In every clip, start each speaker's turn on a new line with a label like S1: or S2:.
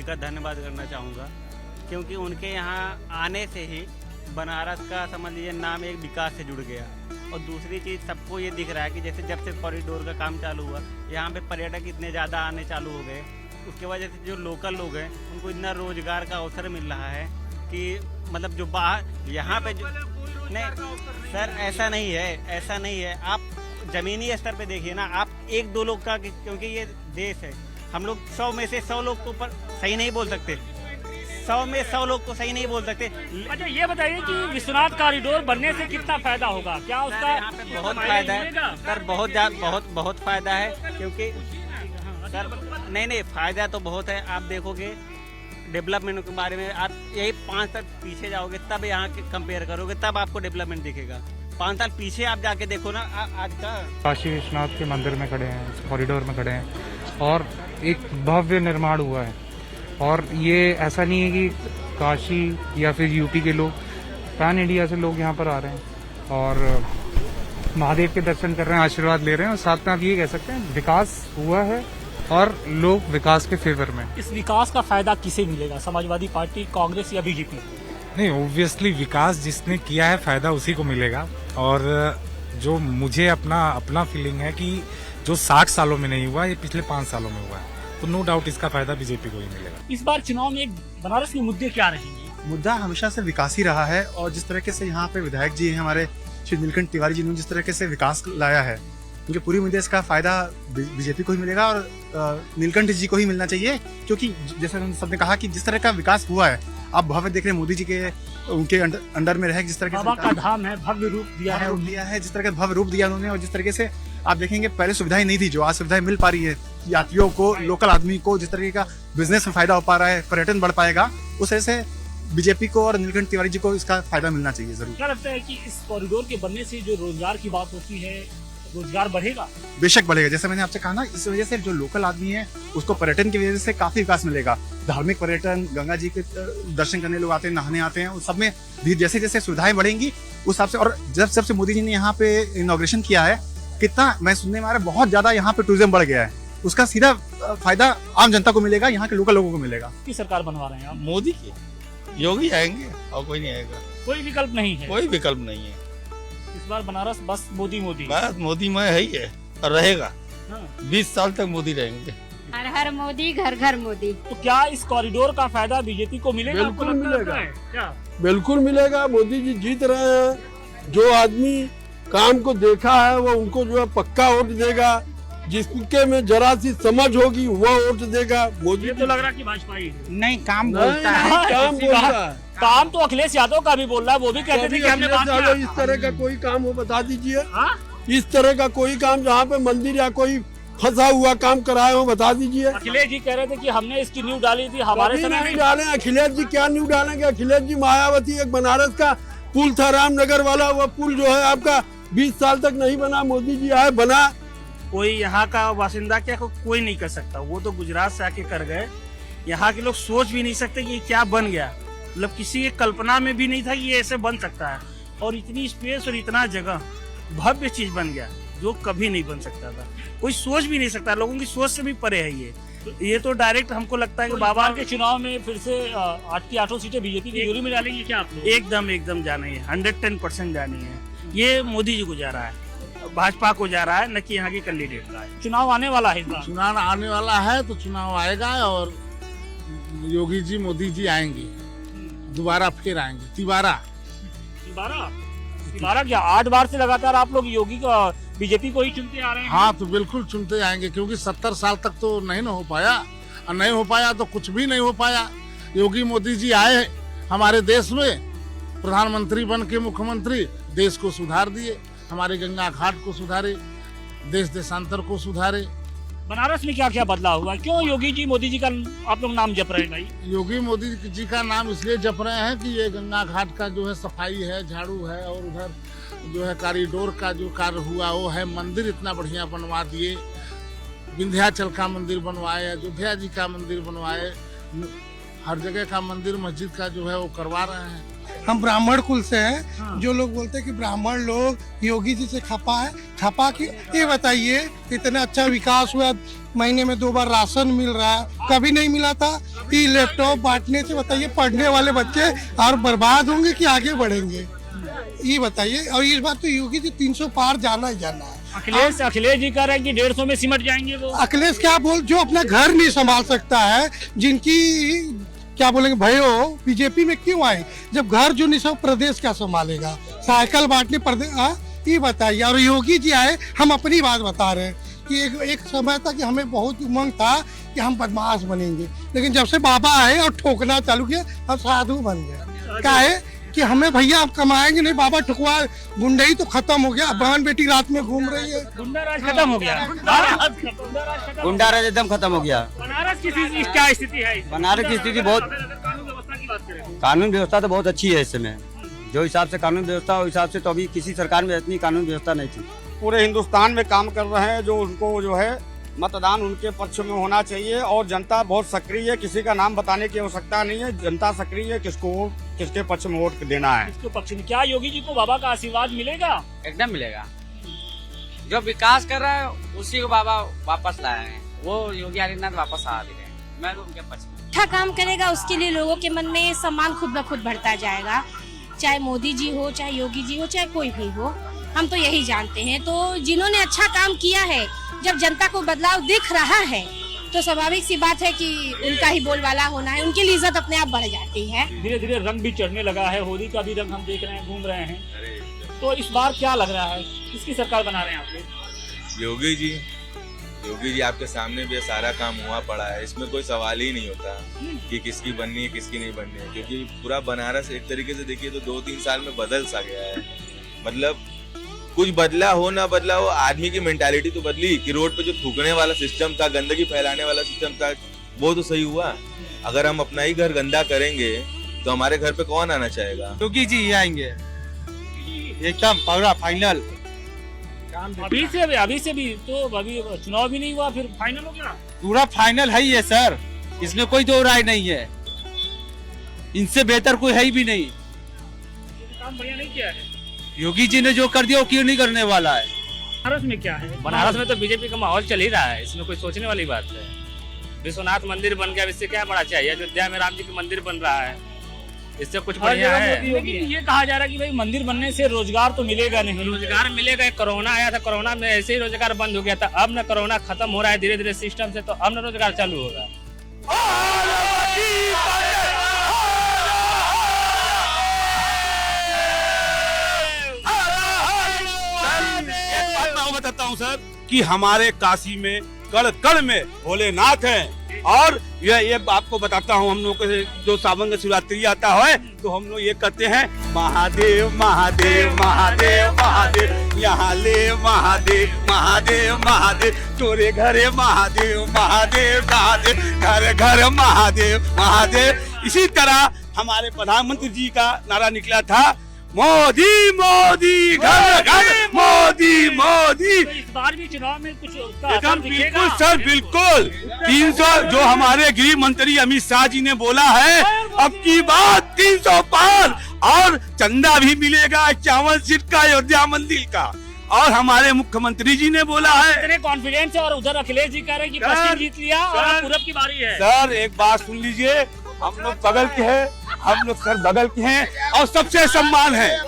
S1: का धन्यवाद करना चाहूँगा, क्योंकि उनके यहाँ आने से ही बनारस का समझ लीजिए नाम एक विकास से जुड़ गया। और दूसरी चीज़ सबको ये दिख रहा है कि जैसे जब से कॉरिडोर का काम चालू हुआ, यहाँ पे पर्यटक इतने ज़्यादा आने चालू हो गए, उसके वजह से जो लोकल लोग हैं उनको इतना रोज़गार का अवसर मिल रहा है कि मतलब जो बाहर यहाँ पे जो नहीं सर, ऐसा नहीं है, ऐसा नहीं है। आप ज़मीनी स्तर पे देखिए ना, आप एक दो लोग का, क्योंकि ये देश है, हम लोग 100 में से 100 लोग को पर सही नहीं बोल सकते, 100 में 100 लोग को सही नहीं बोल सकते।
S2: अच्छा ये बताइए कि विश्वनाथ कॉरिडोर बनने से कितना फायदा होगा, क्या उसका
S1: यहाँ पे बहुत फायदा है सर, बहुत फायदा है, क्योंकि सर नहीं फायदा तो बहुत है। आप देखोगे डेवलपमेंट के बारे में, आप यही 5 साल पीछे जाओगे तब यहाँ के कंपेयर करोगे, तब आपको डेवलपमेंट दिखेगा। 5 साल पीछे आप जाके देखो ना, आज का
S3: काशी विश्वनाथ के मंदिर में खड़े हैं, इस कॉरिडोर में खड़े हैं और एक भव्य निर्माण हुआ है। और ये ऐसा नहीं है कि काशी या फिर यूपी के लोग, पैन इंडिया से लोग यहाँ पर आ रहे हैं और महादेव के दर्शन कर रहे हैं, आशीर्वाद ले रहे हैं। और साथ में आप ये कह सकते हैं विकास हुआ है और लोग विकास के फेवर में।
S2: इस विकास का फायदा किसे मिलेगा, समाजवादी पार्टी, कांग्रेस या बीजेपी?
S4: नहीं, ऑब्वियसली विकास जिसने किया है फायदा उसी को मिलेगा। और जो मुझे अपना फीलिंग है कि जो 60 सालों में नहीं हुआ, ये पिछले 5 सालों में हुआ है, तो नो डाउट इसका फायदा बीजेपी को ही मिलेगा।
S2: इस बार चुनाव में बनारस के मुद्दे क्या रहेंगे?
S5: मुद्दा हमेशा से विकास ही रहा है और जिस तरीके से यहाँ पे विधायक जी हैं हमारे श्री नीलकंठ तिवारी जी ने जिस तरीके से विकास लाया है, उनके पूरी मुद्दे इसका फायदा बीजेपी को ही मिलेगा और नीलकंठ जी को ही मिलना चाहिए। क्योंकि जैसे हम सबने कहा कि जिस तरह का विकास हुआ है, आप भव्य देख रहे हैं, मोदी जी के उनके अंडर में रहे, जिस तरह
S2: बाबा का धाम है, भव्य रूप दिया है,
S5: जिस तरह का भव्य रूप दिया उन्होंने। और जिस तरीके से आप देखेंगे पहले सुविधाएं नहीं थी, जो आज सुविधाएं मिल पा रही है यात्रियों को, लोकल आदमी को, जिस तरीके का बिजनेस में फायदा हो पा रहा है, पर्यटन बढ़ पाएगा, उस तरह से बीजेपी को और नीलकंठ तिवारी जी को इसका फायदा मिलना चाहिए जरूर।
S2: क्या लगता है कि इस कॉरिडोर के बनने से जो रोजगार की बात होती है, रोजगार बढ़ेगा?
S5: बेशक बढ़ेगा। जैसे मैंने आपसे कहा ना, इस वजह से जो लोकल आदमी है उसको पर्यटन की वजह से काफी विकास मिलेगा। धार्मिक पर्यटन, गंगा जी के दर्शन करने लोग आते हैं, नहाने आते हैं, उस सब में जैसे जैसे सुविधाएं बढ़ेंगी उस हिसाब से। और जब से मोदी जी ने यहाँ पे इनॉग्रेशन किया है, कितना मैं सुनने में आ रहा है, बहुत ज्यादा यहाँ पे टूरिज्म बढ़ गया है। उसका सीधा फायदा आम जनता को मिलेगा, यहाँ के लोकल लोगों को मिलेगा।
S2: की सरकार बनवा रहे हैं आप?
S6: मोदी के, योगी आएंगे और कोई नहीं आएगा।
S2: कोई विकल्प नहीं है?
S6: कोई विकल्प नहीं है।
S2: इस बार बनारस बस मोदी
S6: बस मोदी में है ही है और रहेगा।
S2: हाँ।
S6: 20 साल तक मोदी रहेंगे।
S7: हर हर मोदी, घर घर मोदी।
S2: तो क्या इस कॉरिडोर का फायदा बीजेपी को मिलेगा?
S8: बिल्कुल
S2: आपको लगता
S8: मिलेगा।
S2: है क्या?
S8: बिल्कुल मिलेगा। मोदी जी जीत रहे हैं, जो आदमी काम को देखा है वो उनको जो है पक्का वोट देगा, जिसके में जरा सी समझ होगी वो वोट देगा। मोदी
S2: ये तो लग रहा कि भाजपा ही है।
S1: नहीं काम
S8: बोलता है, काम बोलता है।
S2: काम तो अखिलेश यादव का भी बोल रहा है, वो भी कहते थे कि हमने बात किया।
S8: इस तरह का कोई काम हो बता दीजिए।
S2: हाँ?
S8: इस तरह का कोई काम जहाँ पे मंदिर या कोई फंसा हुआ काम कराए हो बता दीजिए।
S2: अखिलेश जी कह रहे थे कि हमने इसकी न्यू डाली थी, हमारे समय
S8: नहीं
S2: में
S8: डाले। अखिलेश जी क्या न्यू डालेंगे? अखिलेश जी मायावती, एक बनारस का पुल था रामनगर वाला, वो पुल जो है आपका 20 साल तक नहीं बना, मोदी जी आए बना।
S9: कोई यहाँ का बासिंदा क्या कोई नहीं कर सकता, वो तो गुजरात से आके कर गए। यहाँ के लोग सोच भी नहीं सकते कि ये क्या बन गया, मतलब किसी की कल्पना में भी नहीं था कि ये ऐसे बन सकता है। और इतनी स्पेस और इतना जगह, भव्य चीज बन गया जो कभी नहीं बन सकता था, कोई सोच भी नहीं सकता, लोगों की सोच से भी परे है ये तो डायरेक्ट हमको लगता है कि बाबा
S2: के चुनाव में फिर से 8 की 8 सीटें बीजेपी की जोड़ी में डालेंगे क्या आप लोग?
S9: एकदम जानी है, 110% जानी है। ये मोदी जी को जा रहा है, भाजपा को जा रहा है, न कि यहाँ के कैंडिडेट का है।
S2: चुनाव आने वाला है इस बार।
S10: चुनाव आने वाला है तो चुनाव आएगा और योगी जी मोदी जी आएंगे, दोबारा फिर आएंगे। तिवारा
S2: क्या 8 बार से लगातार आप लोग योगी को, बीजेपी को ही चुनते आ रहे हैं?
S10: हाँ, तो बिल्कुल चुनते आएंगे, क्योंकि 70 साल तक तो नहीं ना हो पाया, और नहीं हो पाया तो कुछ भी नहीं हो पाया। योगी मोदी जी आए हमारे देश में, प्रधानमंत्री बन के मुख्यमंत्री, देश को सुधार दिए, हमारे गंगा घाट को सुधारे, देश देशांतर को सुधारे।
S2: बनारस में क्या क्या बदलाव हुआ? क्यों योगी जी मोदी जी का आप लोग नाम जप रहे हैं भाई?
S10: योगी मोदी जी का नाम इसलिए जप रहे हैं कि ये गंगा घाट का जो है सफाई है, झाड़ू है, और उधर जो है कॉरिडोर का जो कार्य हुआ वो है, मंदिर इतना बढ़िया बनवा दिए, विंध्याचल का मंदिर बनवाए, अयोध्या जी का मंदिर बनवाए, हर जगह का मंदिर मस्जिद का जो है वो करवा रहे हैं।
S8: हम ब्राह्मण कुल से हैं। जो लोग बोलते हैं कि ब्राह्मण लोग योगी जी से खपा है, खपा की ये बताइए इतना अच्छा विकास हुआ, महीने में 2 बार राशन मिल रहा है, कभी नहीं मिला था। ये लैपटॉप बांटने से बताइए पढ़ने वाले बच्चे और बर्बाद होंगे कि आगे बढ़ेंगे, ये बताइए। और इस बात तो योगी जी 300 पार जाना ही जाना है।
S2: अखिलेश जी कह रहे हैं कि 150 में सिमट जाएंगे वो।
S8: अखिलेश क्या बोल, जो अपना घर नहीं संभाल सकता है, जिनकी क्या बोलेंगे भयो बीजेपी में क्यों आए, जब घर जो नहीं सब प्रदेश क्या संभालेगा, साइकिल बांटने प्रदेश, ये बताइए। और योगी जी आए, हम अपनी बात बता रहे हैं कि एक समय था कि हमें बहुत उमंग था कि हम बदमाश बनेंगे, लेकिन जब से बाबा आए और ठोकना चालू किया हम साधु बन गए। क्या है कि हमें भैया आप कमाएंगे नहीं, बाबा ठुकवा, गुंडई तो खत्म हो गया, बहन बेटी रात में घूम रही है,
S2: गुंडा राज खत्म हो गया,
S1: गुंडा राज एकदम खत्म हो गया।
S2: बनारस की क्या स्थिति है?
S1: बनारस की स्थिति बहुत,
S2: कानून व्यवस्था की बात करें,
S1: कानून व्यवस्था तो बहुत अच्छी है इस समय, जो हिसाब से कानून व्यवस्था उस हिसाब से तो अभी किसी सरकार में इतनी कानून व्यवस्था नहीं थी।
S11: पूरे हिंदुस्तान में काम कर रहे हैं, जो उनको जो है मतदान उनके पक्ष में होना चाहिए और जनता बहुत सक्रिय है, किसी का नाम बताने की आवश्यकता नहीं है, जनता सक्रिय है, किसके पक्ष में वोट देना है।
S2: इसके पक्ष में क्या योगी जी को बाबा का आशीर्वाद मिलेगा?
S1: एकदम मिलेगा, जो विकास कर रहा है उसी को बाबा वापस लाए हैं, वो योगी आदित्यनाथ वापस आ गए, मैं तो उनके पक्ष में।
S7: अच्छा काम करेगा उसके लिए लोगों के मन में सम्मान खुद ब खुद बढ़ता जाएगा, चाहे मोदी जी हो, चाहे योगी जी हो, चाहे कोई भी हो, हम तो यही जानते हैं। तो जिन्होंने अच्छा काम किया है, जब जनता को बदलाव दिख रहा है तो स्वाभाविक सी बात है कि उनका ही बोलबाला होना है, उनके लिए इज्जत अपने आप बढ़ जाती है।
S2: धीरे धीरे रंग भी चढ़ने लगा है, होली का भी रंग हम देख रहे हैं, घूम रहे हैं। तो इस बार क्या लग रहा है, किसकी सरकार बना रहे हैं आप लोग?
S12: योगी जी आपके सामने भी सारा काम हुआ पड़ा है, इसमें कोई सवाल ही नहीं होता कि किसकी बननी है किसकी नहीं बननी है, क्योंकि पूरा बनारस एक तरीके से देखिए तो 2-3 साल में बदल सा गया है। मतलब कुछ बदला हो ना बदला हो, आदमी की मेंटालिटी तो बदली कि रोड पे जो थूकने वाला सिस्टम था, गंदगी फैलाने वाला सिस्टम था, वो तो सही हुआ। अगर हम अपना ही घर गंदा करेंगे तो हमारे घर पे कौन आना चाहेगा?
S11: योगी जी ही आएंगे एकदम पूरा फाइनल।
S2: अभी से भी तो अभी चुनाव भी नहीं हुआ, फिर फाइनल हो गया?
S11: पूरा फाइनल है ही है सर, इसमें कोई दो राय नहीं है, इनसे बेहतर कोई है ही भी नहीं।
S2: काम बढ़िया नहीं किया है
S11: योगी जी ने, जो कर दिया वो क्यों नहीं करने वाला है।
S2: बनारस में क्या है?
S1: बनारस में तो बीजेपी का माहौल चल ही रहा है, इसमें कोई सोचने वाली बात है। विश्वनाथ मंदिर बन गया, इससे क्या बड़ा चाहिए? अयोध्या में राम जी का मंदिर बन रहा है, इससे कुछ बढ़िया है।
S2: लेकिन ये कहा जा रहा है कि भाई मंदिर बनने से रोजगार तो मिलेगा नहीं।
S1: रोजगार मिलेगा, कोरोना आया था, कोरोना में ऐसे ही रोजगार बंद हो गया था, अब न कोरोना खत्म हो रहा है धीरे धीरे सिस्टम से, तो अब न रोजगार चालू होगा।
S11: बताता हूँ सर कि हमारे काशी में कण कण में भोलेनाथ हैं, और ये आपको बताता हूँ, हम लोग जो सावन का शिवरात्रि आता है तो हम लोग ये कहते हैं महादेव महादेव महादेव महादेव, यहाँ ले महादेव महादेव महादेव, तोरे घरे महादेव महादेव महादेव, घर घर महादेव महादेव। इसी तरह हमारे प्रधानमंत्री जी का नारा निकला था, मोदी मोदी घर घर मोदी मोदी।
S2: तो इस बार भी चुनाव में कुछ उसका
S11: एकदम
S2: असर दिखेगा?
S11: बिल्कुल सर, बिल्कुल 300 जो हमारे गृह मंत्री अमित शाह जी ने बोला है, अब की बात 300 पार, और चंदा भी मिलेगा 51 सीट का अयोध्या मंदिर का, और हमारे मुख्यमंत्री जी ने बोला है।
S2: इतने कॉन्फिडेंस है, और उधर अखिलेश जी कह रहे हैं कि पश्चिम जीत लिया और पूरब की बारी है।
S11: सर एक बात सुन लीजिए, हम लोग बगल के हैं, हम लोग सर बगल के हैं, और सबसे सम्मान है,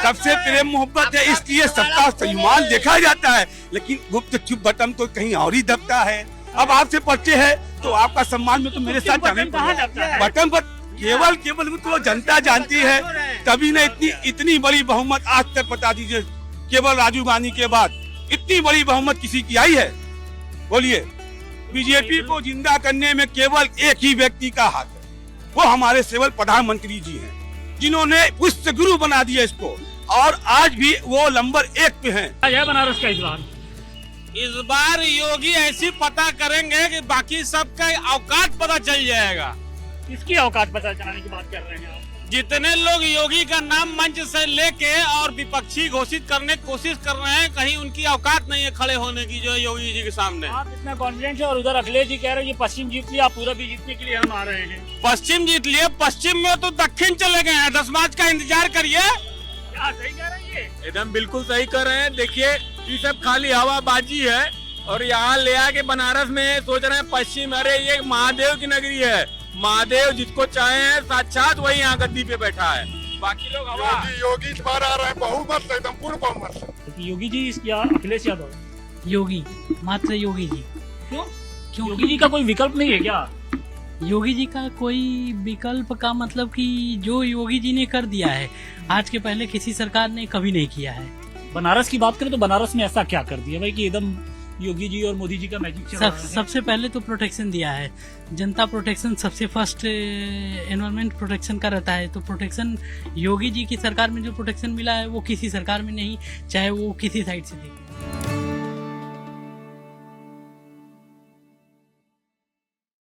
S11: सबसे प्रेम मोहब्बत है, इसलिए सबका सम्मान देखा जाता है, लेकिन गुप्त चुप बटन तो कहीं और ही दबता है। अब आपसे पर्चे है तो आपका सम्मान में तो मेरे साथ जाने बटन पर केवल में तो जनता जानती है, तभी ना इतनी बड़ी बहुमत आज तक बता दीजिए, केवल राजीव गांधी के बाद इतनी बड़ी बहुमत किसी की आई है? बोलिए। बीजेपी को जिंदा करने में केवल एक ही व्यक्ति का हाथ है, वो हमारे सेवल प्रधानमंत्री जी हैं, जिन्होंने पुष्ट गुरु बना दिया इसको, और आज भी वो नंबर 1 पे हैं।
S2: क्या बनारस का
S11: इस बार योगी ऐसी पता करेंगे कि बाकी सबका औकात पता चल जाएगा।
S2: किसकी औकात पता चलाने की बात कर रहे हैं आप?
S13: जितने लोग योगी का नाम मंच से लेके और विपक्षी घोषित करने की कोशिश कर रहे हैं, कहीं उनकी औकात नहीं है खड़े होने की जो है योगी जी के सामने।
S2: आप इतना कॉन्फिडेंस है और उधर अखिलेश जी कह रहे हैं ये पश्चिम जीत लिया, पूरा भी जीतने के लिए हम आ रहे हैं।
S13: पश्चिम जीत लिए, पश्चिम में तो दक्षिण चले गए हैं, 10 मार्च का इंतजार करिए।
S2: क्या सही कह रहे हैं ये?
S13: एकदम बिल्कुल सही कर रहे हैं। देखिए ये सब खाली हवाबाजी है और यहाँ ले आके बनारस में सोच रहे हैं पश्चिम, अरे ये महादेव की नगरी है, महादेव जिसको चाहे हैं साक्षात वही यहाँ गद्दी पे बैठा है, बाकी लोग हवा।
S10: योगी इस बार आ रहे हैं बहुमत से, एकदम पूर्ण बहुमत।
S2: योगी जी या अखिलेश यादव?
S14: योगी, मात्र योगी जी।
S2: क्यों? योगी जी का कोई विकल्प नहीं है क्या?
S14: योगी जी का कोई विकल्प का मतलब कि जो योगी जी ने कर दिया है आज के पहले किसी सरकार ने कभी नहीं किया है।
S2: बनारस की बात करें तो बनारस में ऐसा क्या कर दिया भाई कि एकदम योगी जी और मोदी जी का मैजिक चल रहा है?
S14: सबसे पहले तो प्रोटेक्शन दिया है, जनता प्रोटेक्शन सबसे फर्स्ट एनवायरमेंट प्रोटेक्शन का रहता है। तो प्रोटेक्शन योगी जी की सरकार में जो प्रोटेक्शन मिला है वो किसी सरकार में नहीं, चाहे वो किसी साइड से देखे।